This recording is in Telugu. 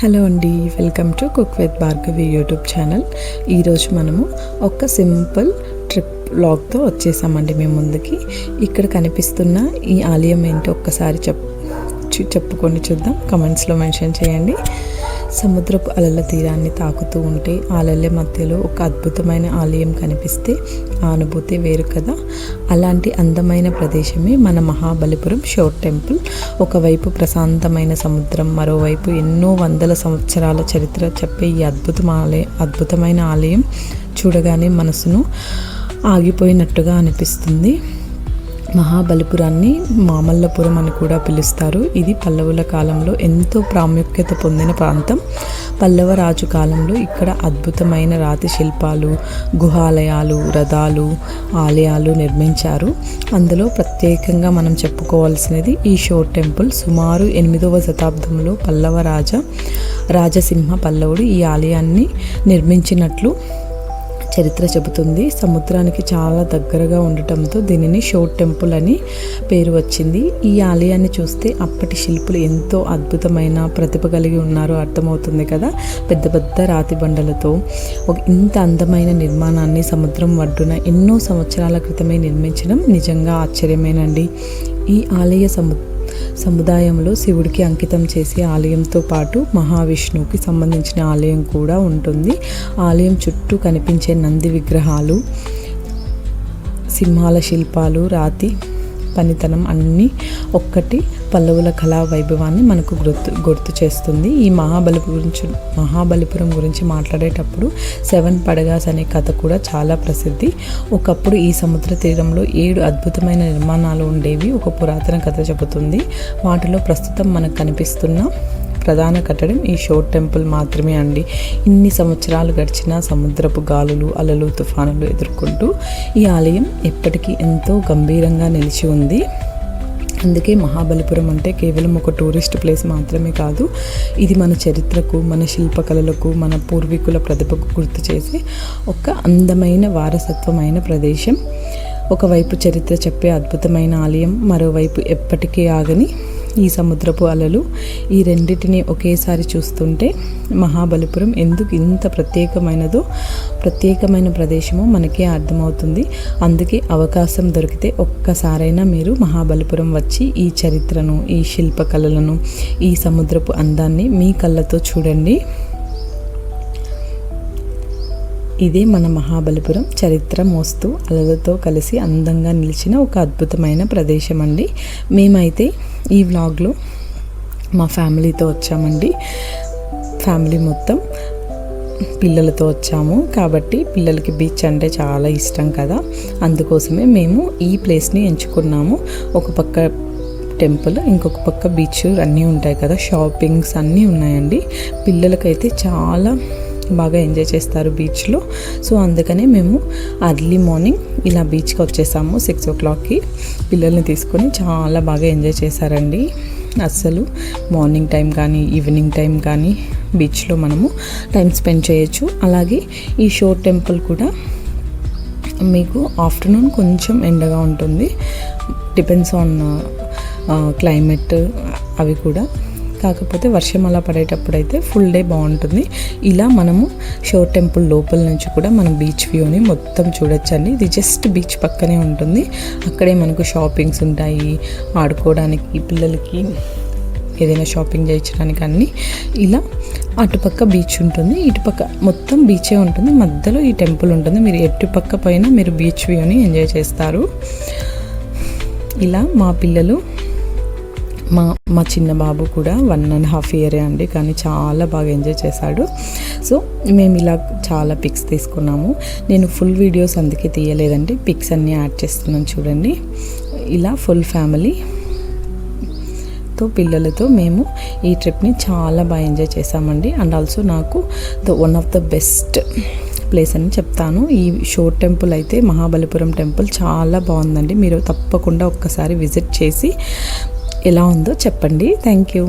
హలో అండి, welcome to cook with Bhargavi YouTube channel. ఈరోజు మనము ఒక సింపుల్ ట్రిప్ వ్లాగ్తో వచ్చేసామండి మేము ముందుకి. ఇక్కడ కనిపిస్తున్న ఈ ఆలయం ఏంటో ఒక్కసారి చెప్పుకొని చూద్దాం. కమెంట్స్లో మెన్షన్ చేయండి. సముద్రపు అలల తీరాన్ని తాకుతూ ఉంటే అలల మధ్యలో ఒక అద్భుతమైన ఆలయం కనిపిస్తే ఆ అనుభూతి వేరు కదా. అలాంటి అందమైన ప్రదేశమే మన మహాబలిపురం షోర్ టెంపుల్. ఒకవైపు ప్రశాంతమైన సముద్రం, మరోవైపు ఎన్నో వందల సంవత్సరాల చరిత్ర చెప్పే ఈ అద్భుతమైన ఆలయం చూడగానే మనసును ఆగిపోయినట్టుగా అనిపిస్తుంది. మహాబలిపురాన్ని మామల్లపురం అని కూడా పిలుస్తారు. ఇది పల్లవుల కాలంలో ఎంతో ప్రాముఖ్యత పొందిన ప్రాంతం. పల్లవ రాజు కాలంలో ఇక్కడ అద్భుతమైన రాతి శిల్పాలు, గుహాలయాలు, రథాలు, ఆలయాలు నిర్మించారు. అందులో ప్రత్యేకంగా మనం చెప్పుకోవాల్సినది ఈ షోర్ టెంపుల్. సుమారు 8వ శతాబ్దంలో పల్లవ రాజసింహ పల్లవుడు ఈ ఆలయాన్ని నిర్మించినట్లు చరిత్ర చెబుతుంది. సముద్రానికి చాలా దగ్గరగా ఉండటంతో దీనిని షోర్ టెంపుల్ అని పేరు వచ్చింది. ఈ ఆలయాన్ని చూస్తే అప్పటి శిల్పులు ఎంతో అద్భుతమైన ప్రతిభ కలిగి ఉన్నారో అర్థమవుతుంది కదా. పెద్ద పెద్ద రాతి బండలతో ఇంత అందమైన నిర్మాణాన్ని సముద్రం ఒడ్డున ఎన్నో సంవత్సరాల క్రితమే నిర్మించడం నిజంగా ఆశ్చర్యమేనండి. ఈ ఆలయ సముదాయంలో శివుడికి అంకితం చేసే ఆలయంతో పాటు మహావిష్ణువుకి సంబంధించిన ఆలయం కూడా ఉంటుంది. ఆలయం చుట్టూ కనిపించే నంది విగ్రహాలు, సింహాల శిల్పాలు, రాతి పనితనం అన్నీ ఒక్కటి పల్లవుల కళా వైభవాన్ని మనకు గుర్తు చేస్తుంది. ఈ మహాబలిపురం గురించి మాట్లాడేటప్పుడు 7 పడగాస్ అనే కథ కూడా చాలా ప్రసిద్ధి. ఒకప్పుడు ఈ సముద్ర తీరంలో 7 అద్భుతమైన నిర్మాణాలు ఉండేవి. ఒక పురాతన కథ చెబుతుంది. వాటిలో ప్రస్తుతం మనకు కనిపిస్తున్న ప్రధాన కట్టడం ఈ షోర్ టెంపుల్ మాత్రమే అండి. ఇన్ని సంవత్సరాలు గడిచిన సముద్రపు గాలులు, అలలు, తుఫానులు ఎదుర్కొంటూ ఈ ఆలయం ఎప్పటికీ ఎంతో గంభీరంగా నిలిచి ఉంది. అందుకే మహాబలిపురం అంటే కేవలం ఒక టూరిస్ట్ ప్లేస్ మాత్రమే కాదు, ఇది మన చరిత్రకు, మన శిల్పకళలకు, మన పూర్వీకుల ప్రతిభకు గుర్తు చేసే ఒక అందమైన వారసత్వమైన ప్రదేశం. ఒకవైపు చరిత్ర చెప్పే అద్భుతమైన ఆలయం, మరోవైపు ఎప్పటికీ ఆగని ఈ సముద్రపు అలలు. ఈ రెండింటిని ఒకేసారి చూస్తుంటే మహాబలిపురం ఎందుకు ఇంత ప్రత్యేకమైన ప్రదేశమో మనకే అర్థమవుతుంది. అందుకే అవకాశం దొరికితే ఒక్కసారైనా మీరు మహాబలిపురం వచ్చి ఈ చరిత్రను, ఈ శిల్పకళలను, ఈ సముద్రపు అందాన్ని మీ కళ్ళతో చూడండి. ఇదే మన మహాబలిపురం చరిత్ర మోస్తూ అలలతో కలిసి అందంగా నిలిచిన ఒక అద్భుతమైన ప్రదేశం అండి. మేమైతే ఈ వ్లాగ్లో మా ఫ్యామిలీతో వచ్చామండి. ఫ్యామిలీ మొత్తం పిల్లలతో వచ్చాము కాబట్టి పిల్లలకి బీచ్ అంటే చాలా ఇష్టం కదా. అందుకోసమే మేము ఈ ప్లేస్ని ఎంచుకున్నాము. ఒక పక్క టెంపుల్, ఇంకొక పక్క బీచ్ అన్నీ ఉంటాయి కదా, షాపింగ్స్ అన్నీ ఉన్నాయండి. పిల్లలకైతే చాలా బాగా ఎంజాయ్ చేస్తారు బీచ్లో. సో అందుకనే మేము అర్లీ మార్నింగ్ ఇలా బీచ్కి వచ్చేసాము. 6 o'clockకి పిల్లల్ని తీసుకొని చాలా బాగా ఎంజాయ్ చేశారండి. అస్సలు మార్నింగ్ టైం కానీ ఈవినింగ్ టైం కానీ బీచ్లో మనము టైం స్పెండ్ చేయొచ్చు. అలాగే ఈ షోర్ టెంపుల్ కూడా మీకు ఆఫ్టర్నూన్ కొంచెం ఎండగా ఉంటుంది, డిపెండ్స్ ఆన్ క్లైమేట్ అవి కూడా. కాకపోతే వర్షం అలా పడేటప్పుడు అయితే ఫుల్ డే బాగుంటుంది. ఇలా మనము షోర్ టెంపుల్ లోపల నుంచి కూడా మనం బీచ్ వ్యూని మొత్తం చూడొచ్చండి. ఇది జస్ట్ బీచ్ పక్కనే ఉంటుంది. అక్కడే మనకు షాపింగ్స్ ఉంటాయి, ఆడుకోవడానికి పిల్లలకి ఏదైనా షాపింగ్ చేయించడానికి అన్నీ. ఇలా అటుపక్క బీచ్ ఉంటుంది, ఇటుపక్క మొత్తం బీచే ఉంటుంది, మధ్యలో ఈ టెంపుల్ ఉంటుంది. మీరు ఎటుపక్క పైన మీరు బీచ్ వ్యూని ఎంజాయ్ చేస్తారు. ఇలా మా పిల్లలు, మా చిన్న బాబు కూడా 1.5 years అండి, కానీ చాలా బాగా ఎంజాయ్ చేశాడు. సో మేము ఇలా చాలా పిక్స్ తీసుకున్నాము. నేను ఫుల్ వీడియోస్ అందుకే తీయలేదండి, పిక్స్ అన్నీ యాడ్ చేస్తున్నాను చూడండి. ఇలా ఫుల్ ఫ్యామిలీతో పిల్లలతో మేము ఈ ట్రిప్ని చాలా బాగా ఎంజాయ్ చేసామండి. అండ్ ఆల్సో నాకు one of the best place అని చెప్తాను. ఈ షోర్ టెంపుల్ అయితే మహాబలిపురం టెంపుల్ చాలా బాగుందండి. మీరు తప్పకుండా ఒక్కసారి విజిట్ చేసి ఎలా ఉందో చెప్పండి. Thank you.